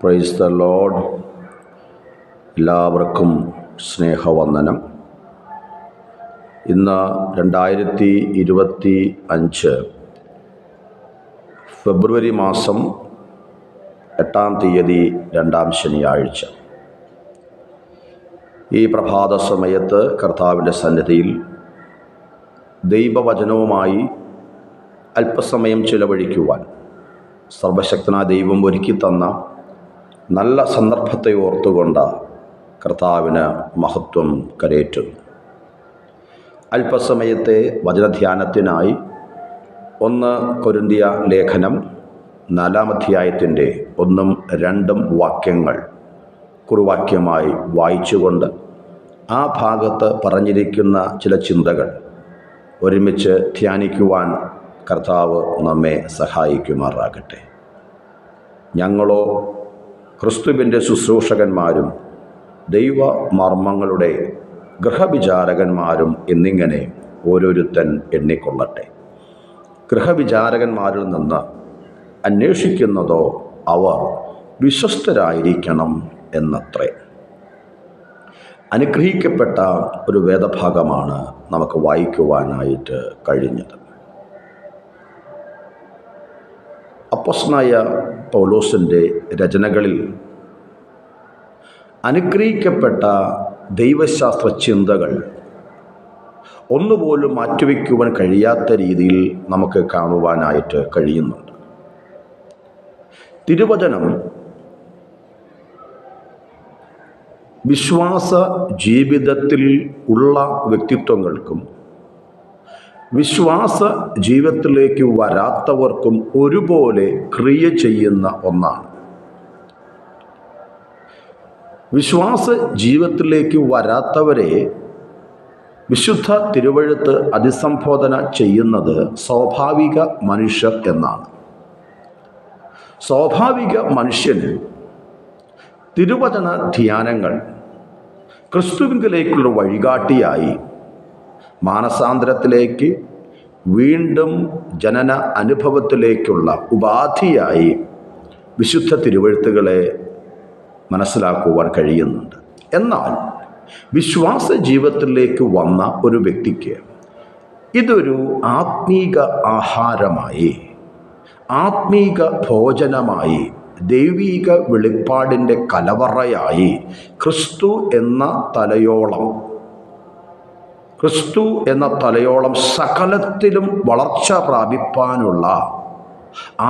Praise the Lord. എല്ലാവർക്കും സ്നേഹവന്ദനം. ഇന്ന് 2025 ഫെബ്രുവരി മാസം 8-ാം തീയതി, 2-ാം ശനിയാഴ്ച. ഈ പ്രഭാത സമയത്ത് കർത്താവിൻ്റെ സന്നിധിയിൽ ദൈവവചനവുമായി അല്പസമയം ചിലവഴിക്കുവാൻ സർവശക്തനായ ദൈവം ഒരുക്കി തന്ന നല്ല സന്ദർഭത്തെ ഓർത്തുകൊണ്ട് കർത്താവിന് മഹത്വം കരേറ്റുന്നു. അല്പസമയത്തെ വചനധ്യാനത്തിനായി 1 കൊരിന്ത്യർ ലേഖനം 4-ാം അധ്യായത്തിൻ്റെ 1-2 വാക്യങ്ങൾ കുറുവാക്യമായി വായിച്ചുകൊണ്ട് ആ ഭാഗത്ത് പറഞ്ഞിരിക്കുന്ന ചില ചിന്തകൾ ഒരുമിച്ച് ധ്യാനിക്കുവാൻ കർത്താവ് നമ്മെ സഹായിക്കുമാറാകട്ടെ. ഞങ്ങളോ ക്രിസ്തുവിൻ്റെ ശുശ്രൂഷകന്മാരും ദൈവമർമ്മങ്ങളുടെ ഗൃഹവിചാരകന്മാരും എന്നിങ്ങനെ ഓരോരുത്തൻ എണ്ണിക്കൊള്ളട്ടെ. ഗൃഹവിചാരകന്മാരിൽ നിന്ന് അന്വേഷിക്കുന്നതോ അവർ വിശ്വസ്തരായിരിക്കണം എന്നത്രേ. അനുഗ്രഹിക്കപ്പെട്ട ഒരു വേദഭാഗമാണ് നമുക്ക് വായിക്കുവാനായിട്ട് കഴിഞ്ഞത്. അപ്പോസ്തലനായ പൗലോസിൻ്റെ രചനകളിൽ അനുഗ്രഹിക്കപ്പെട്ട ദൈവശാസ്ത്ര ചിന്തകൾ ഒന്നുപോലും മാറ്റിവെക്കുവാൻ കഴിയാത്ത രീതിയിൽ നമുക്ക് കാണുവാനായിട്ട് കഴിയുന്നുണ്ട്. തിരുവചനം വിശ്വാസ ജീവിതത്തിൽ ഉള്ള വ്യക്തിത്വങ്ങൾക്കും വിശ്വാസ ജീവിതത്തിലേക്ക് വരാത്തവർക്കും ഒരുപോലെ ക്രിയ ചെയ്യുന്ന ഒന്നാണ്. വിശ്വാസ ജീവിതത്തിലേക്ക് വരാത്തവരെ വിശുദ്ധ തിരുവെഴുത്ത് അഭിസംബോധന ചെയ്യുന്നത് സ്വാഭാവിക മനുഷ്യർ എന്നാണ്. സ്വാഭാവിക മനുഷ്യന് തിരുവചന ധ്യാനങ്ങൾ ക്രിസ്തുവിലേക്കുള്ള വഴികാട്ടിയായി, മാനസാന്തരത്തിലേക്ക്, വീണ്ടും ജനന അനുഭവത്തിലേക്കുള്ള ഉപാധിയായി വിശുദ്ധ തിരുവെഴുത്തുകളെ മനസ്സിലാക്കുവാൻ കഴിയുന്നുണ്ട്. എന്നാൽ വിശ്വാസ ജീവിതത്തിലേക്ക് വന്ന ഒരു വ്യക്തിക്ക് ഇതൊരു ആത്മീക ആഹാരമായി, ആത്മീക ഭോജനമായി, ദൈവീക വെളിപ്പാടിൻ്റെ കലവറയായി ക്രിസ്തു എന്ന തലയോളം സകലത്തിലും വളർച്ച പ്രാപിപ്പാനുള്ള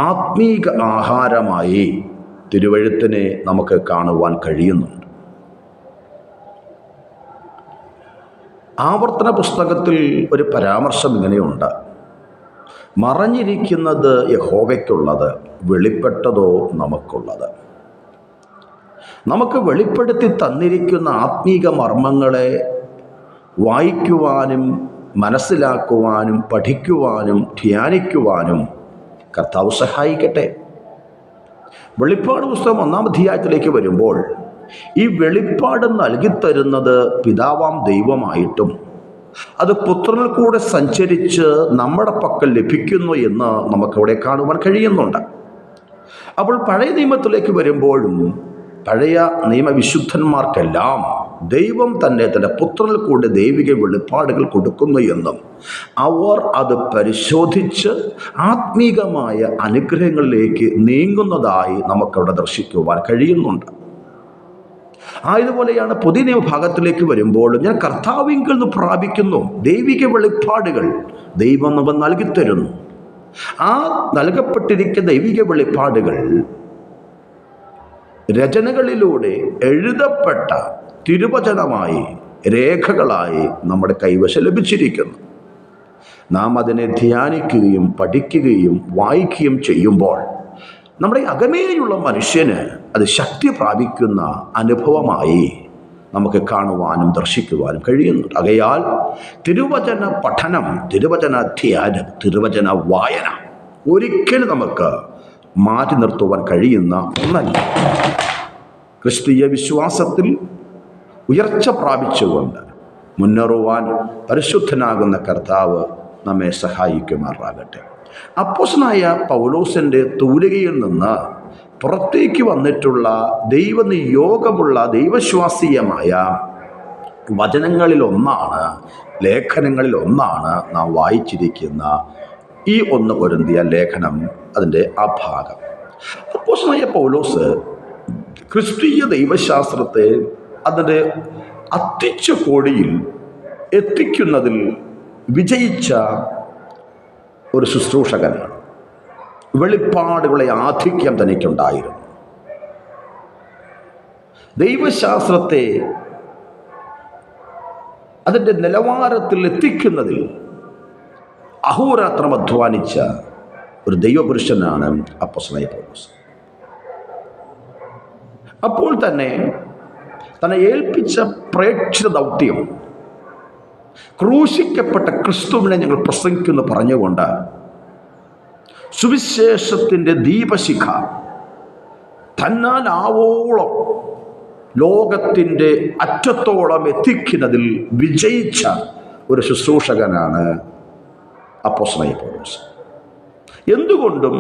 ആത്മീക ആഹാരമായി തിരുവെഴുത്തിനെ നമുക്ക് കാണുവാൻ കഴിയുന്നുണ്ട്. ആവർത്തന പുസ്തകത്തിൽ ഒരു പരാമർശം ഇങ്ങനെയുണ്ട്: മറഞ്ഞിരിക്കുന്നത് യഹോവയ്ക്കുള്ളത്, വെളിപ്പെട്ടതോ നമുക്കുള്ളത്. നമുക്ക് വെളിപ്പെടുത്തി തന്നിരിക്കുന്ന ആത്മീക മർമ്മങ്ങളെ വായിക്കുവാനും മനസ്സിലാക്കുവാനും പഠിക്കുവാനും ധ്യാനിക്കുവാനും കർത്താവ് സഹായിക്കട്ടെ. വെളിപ്പാട് പുസ്തകം 1-ാം അധ്യായത്തിലേക്ക് വരുമ്പോൾ ഈ വെളിപ്പാട് നൽകിത്തരുന്നത് പിതാവാം ദൈവമായിട്ടും അത് പുത്രനിൽ കൂടെ സഞ്ചരിച്ച് നമ്മുടെ പക്കൽ ലഭിക്കുന്നു എന്ന് നമുക്കവിടെ കാണുവാൻ കഴിയുന്നുണ്ട്. അപ്പോൾ പഴയ നിയമത്തിലേക്ക് വരുമ്പോഴും പഴയ നിയമവിശുദ്ധന്മാർക്കെല്ലാം ദൈവം തന്നെ തൻ്റെ പുത്രനിൽ കൂടെ ദൈവിക വെളിപ്പാടുകൾ കൊടുക്കുന്നു എന്നും അവർ അത് പരിശോധിച്ച് ആത്മീകമായ അനുഗ്രഹങ്ങളിലേക്ക് നീങ്ങുന്നതായി നമുക്കവിടെ ദർശിക്കുവാൻ കഴിയുന്നുണ്ട്. ആയതുപോലെയാണ് പുതിയ നിയമഭാഗത്തിലേക്ക് വരുമ്പോൾ ഞാൻ കർത്താവിങ്കിൽ നിന്ന് പ്രാപിക്കുന്നു ദൈവിക വെളിപ്പാടുകൾ ദൈവം നമുക്ക് നൽകിത്തരുന്നു. ആ നൽകപ്പെട്ടിരിക്കുന്ന ദൈവിക വെളിപ്പാടുകൾ രചനകളിലൂടെ എഴുതപ്പെട്ട തിരുവചനമായി, രേഖകളായി നമ്മുടെ കൈവശം ലഭിച്ചിരിക്കുന്നു. നാം അതിനെ ധ്യാനിക്കുകയും പഠിക്കുകയും വായിക്കുകയും ചെയ്യുമ്പോൾ നമ്മുടെ അകമേയുള്ള മനുഷ്യന് അത് ശക്തി പ്രാപിക്കുന്ന അനുഭവമായി നമുക്ക് കാണുവാനും ദർശിക്കുവാനും കഴിയുന്നുണ്ട്. ആകയാൽ തിരുവചന പഠനം, തിരുവചന ധ്യാനം, തിരുവചന വായന ഒരിക്കലും നമുക്ക് മാറ്റി നിർത്തുവാൻ കഴിയുന്ന ഒന്നല്ല. ക്രിസ്തീയ വിശ്വാസത്തിൽ ഉയർച്ച പ്രാപിച്ചുകൊണ്ട് മുന്നേറുവാൻ പരിശുദ്ധനാകുന്ന കർത്താവ് നമ്മെ സഹായിക്കുമാറാകട്ടെ. അപ്പോസ്തലനായ പൗലോസിൻ്റെ തൂലികയിൽ നിന്ന് പുറത്തേക്ക് വന്നിട്ടുള്ള ദൈവനിയോഗമുള്ള ദൈവശ്വാസീയമായ വചനങ്ങളിലൊന്നാണ്, ലേഖനങ്ങളിലൊന്നാണ് നാം വായിച്ചിരിക്കുന്ന ഈ 1 കൊരിന്ത്യർ ലേഖനം, അതിൻ്റെ ആ ഭാഗം. അപ്പോസ്തലനായ പൗലോസ് ക്രിസ്തീയ ദൈവശാസ്ത്രത്തെ അതിൻ്റെ അത്യുച്ച കോടിയിൽ എത്തിക്കുന്നതിൽ വിജയിച്ച ഒരു ശുശ്രൂഷകനാണ്. വെളിപ്പാടുകളെ ആധിക്യം തനിക്കുണ്ടായിരുന്നു. ദൈവശാസ്ത്രത്തെ അതിൻ്റെ നിലവാരത്തിൽ എത്തിക്കുന്നതിൽ അഹോരാത്രം അധ്വാനിച്ച ഒരു ദൈവപുരുഷനാണ് അപ്പോസ്തലനായ പൗലോസ്. അപ്പോൾ തന്നെ തന്നെ ഏൽപ്പിച്ച പ്രേക്ഷിത ദൗത്യം, ക്രൂശിക്കപ്പെട്ട ക്രിസ്തുവിനെ ഞങ്ങൾ പ്രസംഗിക്കുന്നു പറഞ്ഞുകൊണ്ട് സുവിശേഷത്തിൻ്റെ ദീപശിഖ തന്നാലാവോളം ലോകത്തിൻ്റെ അറ്റത്തോളം എത്തിക്കുന്നതിൽ വിജയിച്ച ഒരു ശുശ്രൂഷകനാണ് അപ്പോസ്തലനായ പൗലോസ്. എന്തുകൊണ്ടും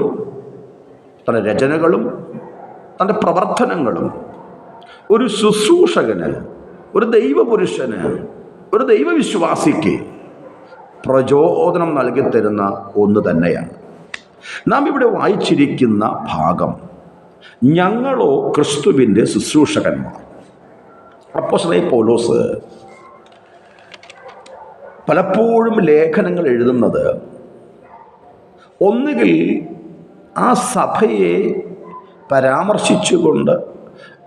തൻ്റെ രചനകളും തൻ്റെ പ്രവർത്തനങ്ങളും ഒരു ശുശ്രൂഷകന്, ഒരു ദൈവപുരുഷന്, ഒരു ദൈവവിശ്വാസിക്ക് പ്രചോദനം നൽകിത്തരുന്ന ഒന്ന് തന്നെയാണ്. നാം ഇവിടെ വായിച്ചിരിക്കുന്ന ഭാഗം, ഞങ്ങളോ ക്രിസ്തുവിൻ്റെ ശുശ്രൂഷകന്മാർ. അപ്പോസ്തലനായ പൗലോസ് പലപ്പോഴും ലേഖനങ്ങൾ എഴുതുന്നത് ഒന്നുകിൽ ആ സഭയെ പരാമർശിച്ചുകൊണ്ട്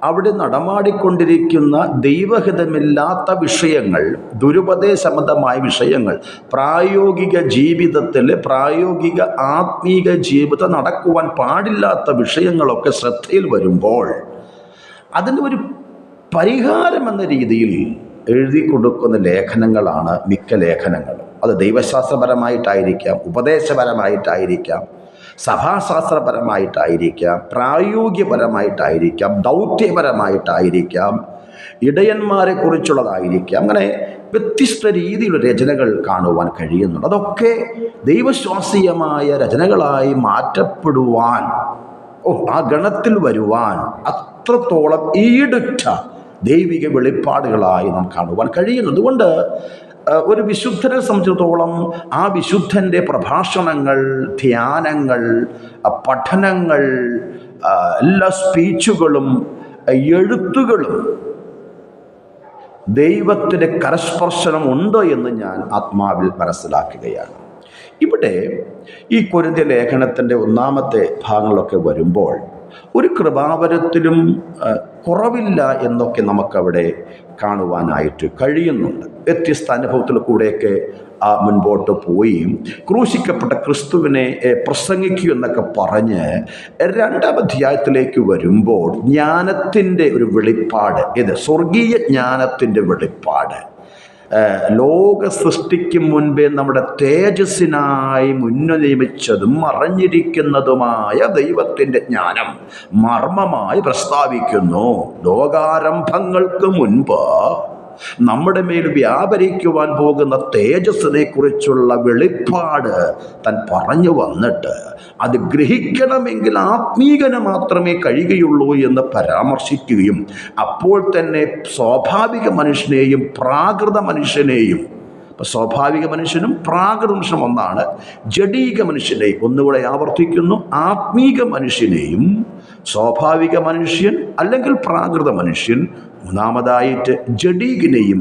അവിടെ നടമാടിക്കൊണ്ടിരിക്കുന്ന ദൈവഹിതമില്ലാത്ത വിഷയങ്ങൾ, ദുരുപദേശസംബന്ധമായ വിഷയങ്ങൾ, പ്രായോഗിക ജീവിതത്തിൽ, പ്രായോഗിക ആത്മീക ജീവിതം നടക്കുവാൻ പാടില്ലാത്ത വിഷയങ്ങളൊക്കെ ശ്രദ്ധയിൽ വരുമ്പോൾ അതിന് ഒരു പരിഹാരമെന്ന രീതിയിൽ എഴുതി കൊടുക്കുന്ന ലേഖനങ്ങളാണ് മിക്ക ലേഖനങ്ങളും. അത് ദൈവശാസ്ത്രപരമായിട്ടായിരിക്കാം, ഉപദേശപരമായിട്ടായിരിക്കാം, സഭാശാസ്ത്രപരമായിട്ടായിരിക്കാം, പ്രായോഗികപരമായിട്ടായിരിക്കാം, ദൗത്യപരമായിട്ടായിരിക്കാം, ഇടയന്മാരെക്കുറിച്ചുള്ളതായിരിക്കാം. അങ്ങനെ വ്യത്യസ്ത രീതിയിലുള്ള രചനകൾ കാണുവാൻ കഴിയുന്നുണ്ട്. അതൊക്കെ ദൈവശ്വാസീയമായ രചനകളായി മാറ്റപ്പെടുവാൻ, ആ ഗണത്തിൽ വരുവാൻ അത്രത്തോളം ഈടുറ്റ ദൈവിക വെളിപ്പാടുകളായി നാം കാണുവാൻ കഴിയുന്നു. അതുകൊണ്ട് ഒരു വിശുദ്ധനെ സംബന്ധിച്ചിടത്തോളം ആ വിശുദ്ധൻ്റെ പ്രഭാഷണങ്ങൾ, ധ്യാനങ്ങൾ, പഠനങ്ങൾ, എല്ലാ സ്പീച്ചുകളും എഴുത്തുകളും ദൈവത്തിൻ്റെ കരസ്പർശനം ഉണ്ട് എന്ന് ഞാൻ ആത്മാവിൽ മനസ്സിലാക്കുകയാണ്. ഇവിടെ ഈ കൊരിന്ത്യർ ലേഖനത്തിൻ്റെ 1-ാമത്തെ ഭാഗങ്ങളൊക്കെ വരുമ്പോൾ ഒരു കൃപാവരത്തിലും കുറവില്ല എന്നൊക്കെ നമുക്കവിടെ കാണുവാനായിട്ട് കഴിയുന്നുണ്ട്. വ്യത്യസ്ത അനുഭവത്തിൽ കൂടെയൊക്കെ മുൻപോട്ട് പോയി ക്രൂശിക്കപ്പെട്ട ക്രിസ്തുവിനെ പ്രസംഗിക്കൂ എന്നൊക്കെ പറഞ്ഞ് 2-ാം അധ്യായത്തിലേക്ക് വരുമ്പോൾ ജ്ഞാനത്തിൻ്റെ ഒരു വെളിപ്പാട്, സ്വർഗീയ ജ്ഞാനത്തിൻ്റെ വെളിപ്പാട്, ലോക സൃഷ്ടിക്ക് മുൻപേ നമ്മുടെ തേജസ്സിനായി മുൻനിയമിച്ചതും മറഞ്ഞിരിക്കുന്നതുമായ ദൈവത്തിൻ്റെ ജ്ഞാനം മർമ്മമായി പ്രസ്താവിക്കുന്നു. ലോകാരംഭങ്ങൾക്ക് മുൻപ് നമ്മുടെ മേൽ വ്യാപരിക്കുവാൻ പോകുന്ന തേജസ്സിനെ കുറിച്ചുള്ള വെളിപ്പാട് താൻ പറഞ്ഞു വന്നിട്ട് അത് ഗ്രഹിക്കണമെങ്കിൽ ആത്മീകന് മാത്രമേ കഴിയുകയുള്ളൂ എന്ന് പരാമർശിക്കുകയും അപ്പോൾ തന്നെ സ്വാഭാവിക മനുഷ്യനെയും പ്രാകൃത മനുഷ്യനെയും, സ്വാഭാവിക മനുഷ്യനും പ്രാകൃത മനുഷ്യനും ഒന്നാണ്, ജഡീക മനുഷ്യനെയും, ഒന്നുകൂടെ ആവർത്തിക്കുന്നു, ആത്മീക മനുഷ്യനെയും സ്വാഭാവിക മനുഷ്യൻ അല്ലെങ്കിൽ പ്രാകൃത മനുഷ്യൻ, മൂന്നാമതായിട്ട് ജഡീകിനെയും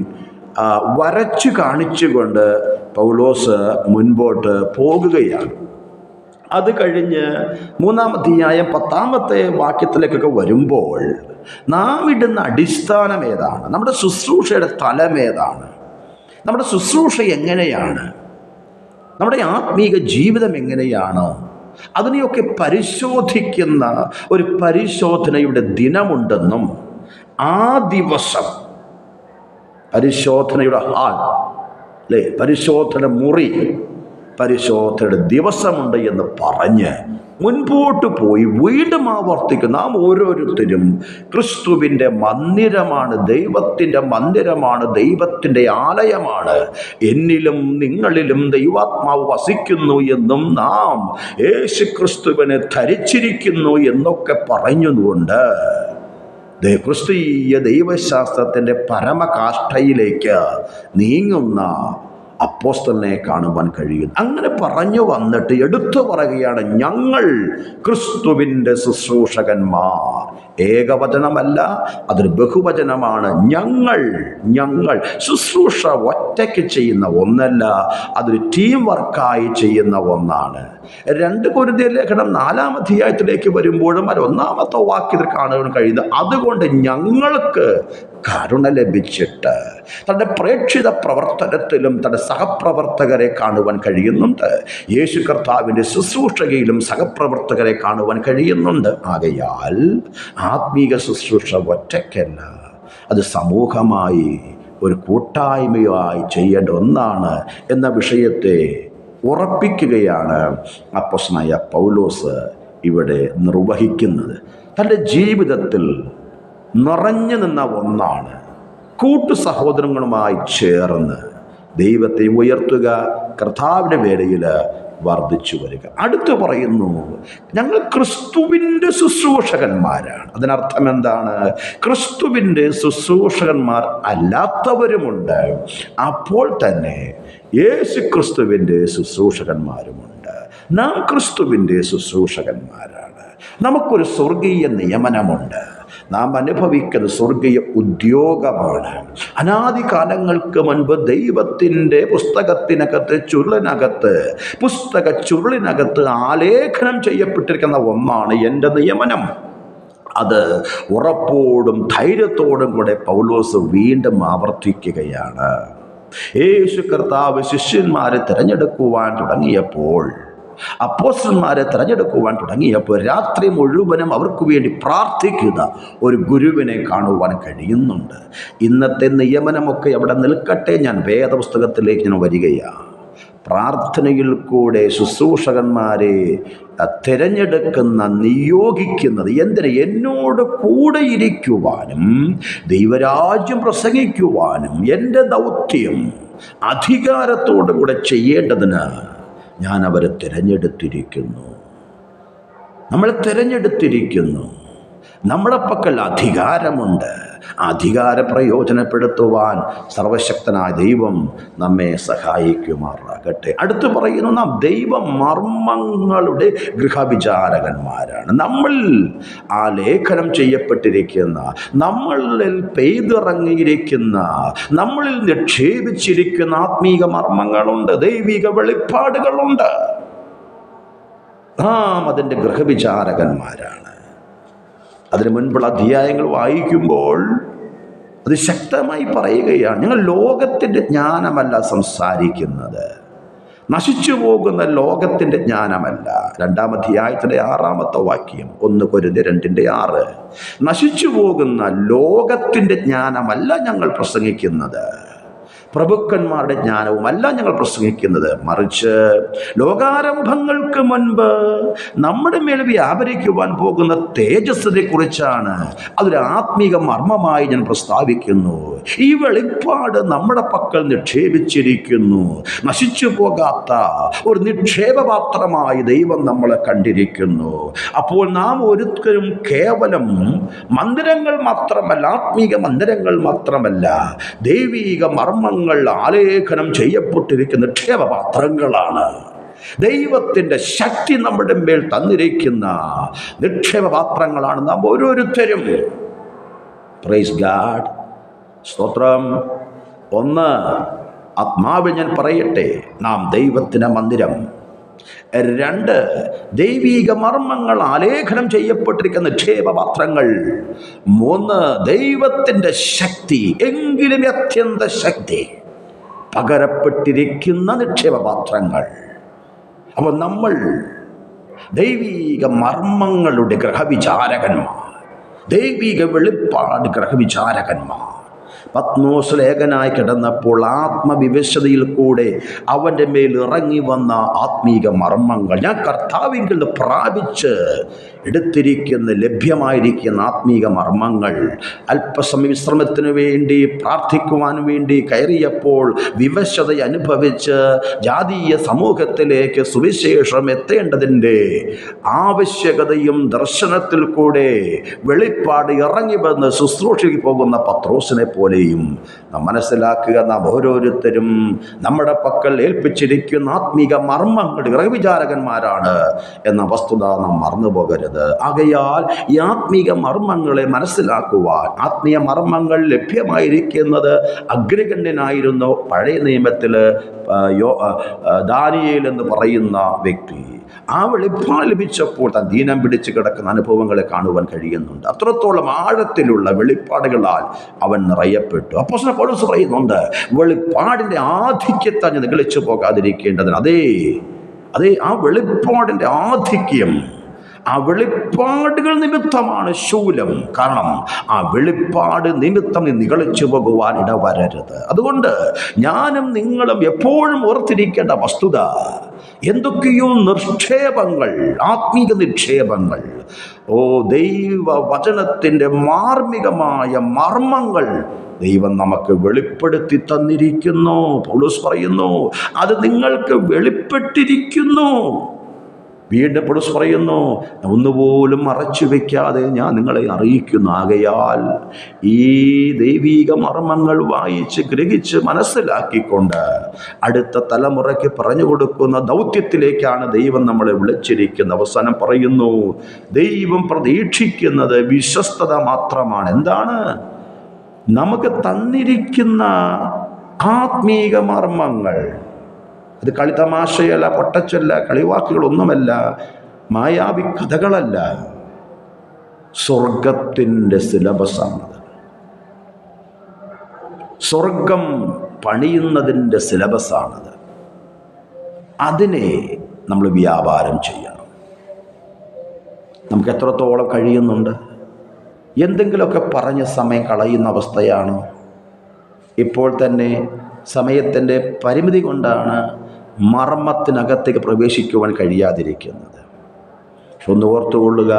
വരച്ചു കാണിച്ചുകൊണ്ട് പൗലോസ് മുൻപോട്ട് പോകുകയാണ്. അത് കഴിഞ്ഞ് 3-ാം അധ്യായം 10-ാമത്തെ വാക്യത്തിലേക്കൊക്കെ വരുമ്പോൾ നാം ഇടുന്ന അടിസ്ഥാനം ഏതാണ്, നമ്മുടെ ശുശ്രൂഷയുടെ തലം ഏതാണ്, നമ്മുടെ ശുശ്രൂഷ എങ്ങനെയാണ്, നമ്മുടെ ആത്മീക ജീവിതം എങ്ങനെയാണ്, അതിനെയൊക്കെ പരിശോധിക്കുന്ന ഒരു പരിശോധനയുടെ ദിനമുണ്ടെന്നും ആ ദിവസം പരിശോധനയുടെ ഹാൾ, പരിശോധന മുറി, പരിശോധനയുടെ ദിവസമുണ്ട് എന്ന് പറഞ്ഞ് മുൻപോട്ട് പോയി വീണ്ടും ആവർത്തിക്കും. നാം ഓരോരുത്തരും ക്രിസ്തുവിൻ്റെ മന്ദിരമാണ്, ദൈവത്തിൻ്റെ മന്ദിരമാണ്, ദൈവത്തിൻ്റെ ആലയമാണ്. എന്നിലും നിങ്ങളിലും ദൈവാത്മാവ് വസിക്കുന്നു എന്നും നാം യേശു ക്രിസ്തുവിനെ ധരിച്ചിരിക്കുന്നു എന്നൊക്കെ പറഞ്ഞുകൊണ്ട് ക്രിസ്തീയ ദൈവശാസ്ത്രത്തിൻ്റെ പരമകാഷ്ഠയിലേക്ക് നീങ്ങുന്ന അപ്പോസ്തലനെ കാണുവാൻ കഴിയുന്നു. അങ്ങനെ പറഞ്ഞു വന്നിട്ട് എടുത്തു പറയുകയാണ്, ഞങ്ങൾ ക്രിസ്തുവിൻ്റെ ശുശ്രൂഷകന്മാർ. ഏകവചനമല്ല, അതൊരു ബഹുവചനമാണ്. ഞങ്ങൾ ശുശ്രൂഷ ഒറ്റയ്ക്ക് ചെയ്യുന്ന ഒന്നല്ല, അതൊരു ടീം വർക്കായി ചെയ്യുന്ന ഒന്നാണ്. 2 കൊരിന്ത്യർ ലേഖനം 4-ാം അധ്യായത്തിലേക്ക് വരുമ്പോഴും അത് 1-ാമത്തെ വാക്യത്തിൽ കാണുവാൻ കഴിയുന്നത്, അതുകൊണ്ട് ഞങ്ങൾക്ക് കരുണ ലഭിച്ചിട്ട് തൻ്റെ പ്രേക്ഷിത പ്രവർത്തനത്തിലും തൻ്റെ സഹപ്രവർത്തകരെ കാണുവാൻ കഴിയുന്നുണ്ട്. യേശു കർത്താവിൻ്റെ ശുശ്രൂഷകയിലും സഹപ്രവർത്തകരെ കാണുവാൻ കഴിയുന്നുണ്ട്. ആകയാൽ ആത്മീക ശുശ്രൂഷ ഒറ്റയ്ക്കല്ല, അത് സമൂഹമായി ഒരു കൂട്ടായ്മയായി ചെയ്യേണ്ട ഒന്നാണ് എന്ന വിഷയത്തെ ഉറപ്പിക്കുകയാണ് അപ്പോസ്തലനായ പൗലോസ് ഇവിടെ നിർവഹിക്കുന്നത്. തൻ്റെ ജീവിതത്തിൽ നിറഞ്ഞു നിന്ന ഒന്നാണ് കൂട്ടു സഹോദരങ്ങളുമായി ചേർന്ന് ദൈവത്തെ ഉയർത്തുക, കർത്താവിൻ്റെ വേലയിൽ വർദ്ധിച്ചു വരിക. അടുത്ത് പറയുന്നു, ഞങ്ങൾ ക്രിസ്തുവിൻ്റെ ശുശ്രൂഷകന്മാരാണ്. അതിനർത്ഥം എന്താണ്? ക്രിസ്തുവിൻ്റെ ശുശ്രൂഷകന്മാർ അല്ലാത്തവരുമുണ്ട്, അപ്പോൾ തന്നെ യേശു ക്രിസ്തുവിൻ്റെ ശുശ്രൂഷകന്മാരുമുണ്ട്. നാം ക്രിസ്തുവിൻ്റെ ശുശ്രൂഷകന്മാരാണ്. നമുക്കൊരു സ്വർഗീയ നിയമനമുണ്ട്. നാം അനുഭവിക്കുന്ന സ്വർഗീയ ഉദ്യോഗമാണ്. അനാദികാലങ്ങൾക്ക് മുൻപ് ദൈവത്തിൻ്റെ പുസ്തക ചുരുളിനകത്ത് ആലേഖനം ചെയ്യപ്പെട്ടിരിക്കുന്ന ഒന്നാണ് എൻ്റെ നിയമനം. അത് ഉറപ്പോടും ധൈര്യത്തോടും കൂടെ പൗലോസ് വീണ്ടും ആവർത്തിക്കുകയാണ്. യേശു കർത്താവ് ശിഷ്യന്മാരെ തിരഞ്ഞെടുക്കുവാൻ തുടങ്ങിയപ്പോൾ, അപ്പോസ്തലന്മാരെ തിരഞ്ഞെടുക്കുവാൻ തുടങ്ങിയപ്പോൾ രാത്രി മുഴുവനും അവർക്ക് വേണ്ടി പ്രാർത്ഥിക്കുന്ന ഒരു ഗുരുവിനെ കാണുവാൻ കഴിയുന്നുണ്ട്. ഇന്നത്തെ നിയമനമൊക്കെ അവിടെ നിൽക്കട്ടെ, ഞാൻ വേദപുസ്തകത്തിലേക്ക് ഞാൻ വരികയാണ്. പ്രാർത്ഥനയിൽ കൂടെ ശുശ്രൂഷകന്മാരെ നിയോഗിക്കുന്നത് എന്തിന്? എന്നോട് കൂടെ ഇരിക്കുവാനും ദൈവരാജ്യം പ്രസംഗിക്കുവാനും എൻ്റെ ദൗത്യം അധികാരത്തോടു കൂടെ ചെയ്യേണ്ടതിന് ഞാൻ അവരെ തിരഞ്ഞെടുത്തിരിക്കുന്നു. നമ്മളെ തിരഞ്ഞെടുത്തിരിക്കുന്നു. നമ്മുടെ പക്കൽ അധികാരമുണ്ട്. അധികാരം പ്രയോജനപ്പെടുത്തുവാൻ സർവശക്തനായ ദൈവം നമ്മെ സഹായിക്കുമാറാകട്ടെ. അടുത്ത് പറയുന്നു, നാം ദൈവ മർമ്മങ്ങളുടെ ഗൃഹവിചാരകന്മാരാണ്. നമ്മൾ ലേഖനം ചെയ്യപ്പെട്ടിരിക്കുന്ന, നമ്മളിൽ പെയ്തിറങ്ങിയിരിക്കുന്ന, നമ്മളിൽ നിക്ഷേപിച്ചിരിക്കുന്ന ആത്മീക മർമ്മങ്ങളുണ്ട്, ദൈവിക വെളിപ്പാടുകളുണ്ട്. നാം അതിൻ്റെ ഗൃഹവിചാരകന്മാരാണ്. അതിനു മുൻപുള്ള അധ്യായങ്ങൾ വായിക്കുമ്പോൾ അത് ശക്തമായി പറയുകയാണ്, ഞങ്ങൾ ലോകത്തിൻ്റെ ജ്ഞാനമല്ല സംസാരിക്കുന്നത്, നശിച്ചു പോകുന്ന ലോകത്തിൻ്റെ ജ്ഞാനമല്ല. 2-ാം അധ്യായത്തിൻ്റെ 6-ാമത്തെ വാക്യം, 1 കൊരിന്ത്യർ 2:6. നശിച്ചു പോകുന്ന ലോകത്തിൻ്റെ ജ്ഞാനമല്ല ഞങ്ങൾ പ്രസംഗിക്കുന്നത്, പ്രഭുക്കന്മാരുടെ ജ്ഞാനവുമല്ല ഞങ്ങൾ പ്രസംഗിക്കുന്നത്, മറിച്ച് ലോകാരംഭങ്ങൾക്ക് മുൻപ് നമ്മുടെ മേൽ വ്യാപരിക്കുവാൻ പോകുന്ന തേജസ്സിനെ കുറിച്ചാണ്. അതൊരു ആത്മീക മർമ്മമായി ഞാൻ പ്രസ്താവിക്കുന്നു. ഈ വെളിപ്പാട് നമ്മുടെ പക്കൽ നിക്ഷേപിച്ചിരിക്കുന്നു. നശിച്ചു പോകാത്ത ഒരു നിക്ഷേപപാത്രമായി ദൈവം നമ്മളെ കണ്ടിരിക്കുന്നു. അപ്പോൾ നാം ഒരിക്കലും കേവലം മന്ദിരങ്ങൾ മാത്രമല്ല, ആത്മീക മന്ദിരങ്ങൾ മാത്രമല്ല, ദൈവീക മർമ്മങ്ങൾ ആലേഖനം ചെയ്യപ്പെട്ടിരിക്കുന്ന നിക്ഷേപപാത്രങ്ങളാണ്. ദൈവത്തിൻ്റെ ശക്തി നമ്മുടെ മേൽ തന്നിരിക്കുന്ന നിക്ഷേപപാത്രങ്ങളാണ് നാം ഓരോരുത്തരും. പ്രൈസ് ഗാഡ്, സ്തോത്രം. 1, ആത്മാവിൽ ഞാൻ പറയട്ടെ, നാം ദൈവത്തിൻ്റെ മന്ദിരം. 2, ദൈവീക മർമ്മങ്ങൾ ആലേഖനം ചെയ്യപ്പെട്ടിരിക്കുന്ന നിക്ഷേപപാത്രങ്ങൾ. 3, ദൈവത്തിൻ്റെ ശക്തി, എങ്കിലും അത്യന്ത ശക്തി പകരപ്പെട്ടിരിക്കുന്ന നിക്ഷേപപാത്രങ്ങൾ. അപ്പോൾ നമ്മൾ ദൈവീക മർമ്മങ്ങളുടെ ഗ്രഹവിചാരകന്മാർ, ദൈവിക വെളിപ്പാട് ഗ്രഹവിചാരകന്മാർ. പത്മോസ് ലേഖനായി കിടന്നപ്പോൾ ആത്മവിവശതയിൽ കൂടെ അവൻ്റെ മേൽ ഇറങ്ങി വന്ന ആത്മീക മർമ്മങ്ങൾ ഞാൻ കർത്താവിങ്കിൽ നിന്ന് പ്രാപിച്ച് എടുത്തിരിക്കുന്ന ലഭ്യമായിരിക്കുന്ന ആത്മീക മർമ്മങ്ങൾ അല്പസമയ വിശ്രമത്തിന് വേണ്ടി പ്രാർത്ഥിക്കുവാൻ വേണ്ടി കയറിയപ്പോൾ വിവശത അനുഭവിച്ച് ജാതീയ സമൂഹത്തിലേക്ക് സുവിശേഷം എത്തേണ്ടതിൻ്റെ ആവശ്യകതയും ദർശനത്തിൽ കൂടെ വെളിപ്പാട് ഇറങ്ങി വന്ന് ശുശ്രൂഷയ്ക്ക് പോകുന്ന പത്രോസിനെ പോലെയും നാം മനസ്സിലാക്കുക. നാം ഓരോരുത്തരും നമ്മുടെ പക്കൽ ഏൽപ്പിച്ചിരിക്കുന്ന ആത്മീക മർമ്മങ്ങൾ ഇറവിചാരകന്മാരാണ് എന്ന വസ്തുത നാം മറന്നുപോകരുത്. ആകയാൽ ഈ ആത്മീക മർമ്മങ്ങളെ മനസ്സിലാക്കുവാൻ ആത്മീയ മർമ്മങ്ങൾ ലഭ്യമായിരിക്കുന്നത് അഗ്രഗണ്യനായിരുന്നു പഴയ നിയമത്തിൽ ദാനിയേൽ എന്ന് പറയുന്ന വ്യക്തി. ആ വെളിപ്പാട് ലഭിച്ചപ്പോൾ താൻ ദീനം പിടിച്ച് കിടക്കുന്ന അനുഭവങ്ങളെ കാണുവാൻ കഴിയുന്നുണ്ട്. അത്രത്തോളം ആഴത്തിലുള്ള വെളിപ്പാടുകളാൽ അവൻ നിറയപ്പെട്ടു. അപ്പോസ്തലൻ പൗലോസ് പറയുന്നുണ്ട്, വെളിപ്പാടിൻ്റെ ആധിക്യത്താൽ നിഗളിച്ചു പോകാതിരിക്കേണ്ടതിന്. അതേ ആ വെളിപ്പാടിൻ്റെ ആധിക്യം, ആ വെളിപ്പാടുകൾ നിമിത്തമാണ് ശൂലം. കാരണം ആ വെളിപ്പാട് നിമിത്തം നീ നിഗളിച്ചു പോകുവാൻ ഇടവരരുത്. അതുകൊണ്ട് ഞാനും നിങ്ങളും എപ്പോഴും ഓർത്തിരിക്കേണ്ട വസ്തുത, എന്തൊക്കെയോ നിക്ഷേപങ്ങൾ, ആത്മീക നിക്ഷേപങ്ങൾ, ദൈവ വചനത്തിൻ്റെ മാർമികമായ മർമ്മങ്ങൾ ദൈവം നമുക്ക് വെളിപ്പെടുത്തി തന്നിരിക്കുന്നു. പൗലോസ് പറയുന്നു, അത് നിങ്ങൾക്ക് വെളിപ്പെട്ടിരിക്കുന്നു. വീണ്ടും പൗലോസ് പറയുന്നു, ഒന്നുപോലും മറച്ചു വയ്ക്കാതെ ഞാൻ നിങ്ങളെ അറിയിക്കുന്നു. ആകയാൽ ഈ ദൈവീക മർമ്മങ്ങൾ വായിച്ച് ഗ്രഹിച്ച് മനസ്സിലാക്കിക്കൊണ്ട് അടുത്ത തലമുറയ്ക്ക് പറഞ്ഞു കൊടുക്കുന്ന ദൗത്യത്തിലേക്കാണ് ദൈവം നമ്മളെ വിളിച്ചിരിക്കുന്നത്. അവസാനം പറയുന്നു, ദൈവം പ്രതീക്ഷിക്കുന്നത് വിശ്വസ്തത മാത്രമാണ്. എന്താണ്? നമുക്ക് തന്നിരിക്കുന്ന ആത്മീക മർമ്മങ്ങൾ. അത് കളിതമാശയല്ല, പൊട്ടച്ചല്ല, കളിവാക്കുകളൊന്നുമല്ല, മായാവി കഥകളല്ല. സ്വർഗത്തിൻ്റെ സിലബസാണത്. സ്വർഗം പണിയുന്നതിൻ്റെ സിലബസാണത്. അതിനെ നമ്മൾ വ്യാപാരം ചെയ്യണം. നമുക്ക് എത്രത്തോളം കഴിയുന്നുണ്ട്? എന്തെങ്കിലുമൊക്കെ പറഞ്ഞ് സമയം കളയുന്ന അവസ്ഥയാണ്. ഇപ്പോൾ തന്നെ സമയത്തിൻ്റെ പരിമിതി കൊണ്ടാണ് മർമ്മത്തിനകത്തേക്ക് പ്രവേശിക്കുവാൻ കഴിയാതിരിക്കുന്നത്. ഒന്ന് ഓർത്തുകൊള്ളുക,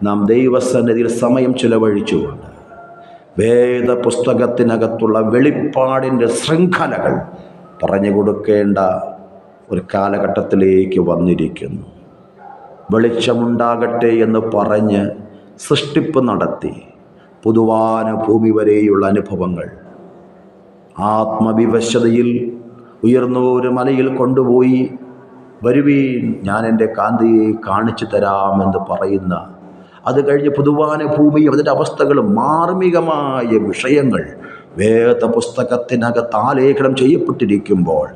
നാം ദൈവസന്നിധിയിൽ സമയം ചിലവഴിച്ചുകൊണ്ട് വേദപുസ്തകത്തിനകത്തുള്ള വെളിപ്പാടിൻ്റെ ശൃംഖലകൾ പറഞ്ഞു കൊടുക്കേണ്ട ഒരു കാലഘട്ടത്തിലേക്ക് വന്നിരിക്കുന്നു. വെളിച്ചമുണ്ടാകട്ടെ എന്ന് പറഞ്ഞ് സൃഷ്ടിപ്പ് നടത്തി പുതുവാന ഭൂമി വരെയുള്ള അനുഭവങ്ങൾ ആത്മവിവശതയിൽ ഉയർന്ന ഒരു മലയിൽ കൊണ്ടുപോയി വരുവീൻ, ഞാൻ എൻ്റെ കാന്തിയെ കാണിച്ചു തരാമെന്ന് പറയുന്ന, അത് കഴിഞ്ഞ് പുതുവാന ഭൂമിയും അതിൻ്റെ അവസ്ഥകളും മാർമികമായ വിഷയങ്ങൾ വേദപുസ്തകത്തിനകത്ത് ആലേഖനം ചെയ്യപ്പെട്ടിരിക്കുമ്പോൾ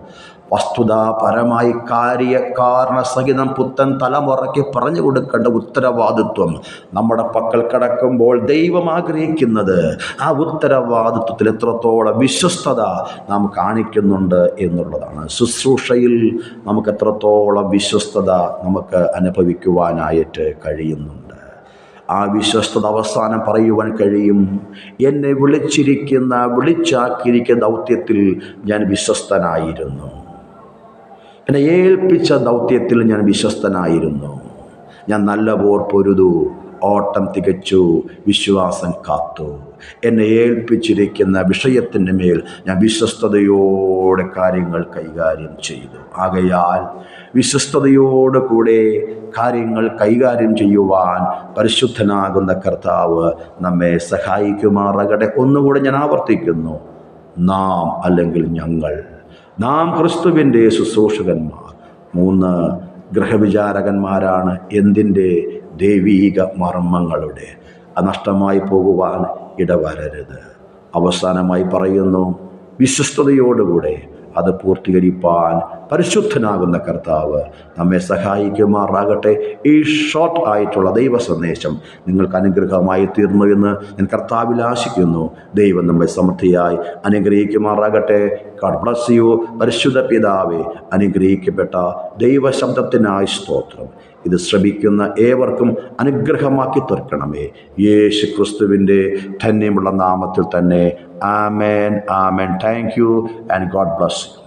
വസ്തുതാപരമായി കാര്യകാരണ സഹിതം പുത്തൻ തലമുറയ്ക്ക് പറഞ്ഞു കൊടുക്കേണ്ട ഉത്തരവാദിത്വം നമ്മുടെ പക്കൽ കിടക്കുമ്പോൾ ദൈവം ആഗ്രഹിക്കുന്നത് ആ ഉത്തരവാദിത്വത്തിൽ എത്രത്തോളം വിശ്വസ്തത നാം കാണിക്കുന്നുണ്ട് എന്നുള്ളതാണ്. ശുശ്രൂഷയിൽ നമുക്ക് എത്രത്തോളം വിശ്വസ്തത നമുക്ക് അനുഭവിക്കുവാനായിട്ട് കഴിയുന്നുണ്ട്. ആ വിശ്വസ്തത അവസാനം പറയുവാൻ കഴിയും, എന്നെ വിളിച്ചാക്കിയിരിക്കുന്ന ദൗത്യത്തിൽ ഞാൻ വിശ്വസ്തനായിരുന്നു. എന്നെ ഏൽപ്പിച്ച ദൗത്യത്തിൽ ഞാൻ വിശ്വസ്തനായിരുന്നു. ഞാൻ നല്ല പോർ പൊരുതു, ഓട്ടം തികച്ചു, വിശ്വാസം കാത്തു. എന്നെ ഏൽപ്പിച്ചിരിക്കുന്ന വിഷയത്തിൻ്റെ മേൽ ഞാൻ വിശ്വസ്തയോടെ കാര്യങ്ങൾ കൈകാര്യം ചെയ്തു. ആകയാൽ വിശ്വസ്തയോടെ കൂടെ കാര്യങ്ങൾ കൈകാര്യം ചെയ്യുവാൻ പരിശുദ്ധനാകുന്ന കർത്താവ് നമ്മെ സഹായിക്കുമാറാകട്ടെ. ഒന്നുകൂടെ ഞാൻ ആവർത്തിക്കുന്നു, നാം അല്ലെങ്കിൽ നാം ക്രിസ്തുവിൻ്റെ ശുശ്രൂഷകന്മാർ 3 ഗ്രഹവിചാരകന്മാരാണ്. എന്തിൻ്റെ? ദൈവീക മർമ്മങ്ങളുടെ. അത് നഷ്ടമായി പോകുവാൻ ഇടവരരുത്. അവസാനമായി പറയുന്നു, വിശ്വസ്തയോടുകൂടെ അത് പൂർത്തീകരിപ്പാൻ പരിശുദ്ധനാകുന്ന കർത്താവ് നമ്മെ സഹായിക്കുമാറാകട്ടെ. ഈ ഷോർട്ട് ആയിട്ടുള്ള ദൈവ സന്ദേശം നിങ്ങൾക്ക് അനുഗ്രഹമായി തീർന്നു എന്ന് ഞാൻ കർത്താവിൽ ആശിക്കുന്നു. ദൈവം നമ്മെ സമൃദ്ധിയായി അനുഗ്രഹിക്കുമാറാകട്ടെ. God bless U. പരിശുദ്ധ പിതാവേ, അനുഗ്രഹിക്കപ്പെട്ട ദൈവശബ്ദത്തിനായി സ്തോത്രം. ഇത് ശ്രമിക്കുന്ന ഏവർക്കും അനുഗ്രഹമാക്കി തീർക്കണമേ. യേശു ക്രിസ്തുവിൻ്റെ ധന്യമുള്ള നാമത്തിൽ തന്നെ. ആമേൻ, ആമേൻ. Thank you and God bless U.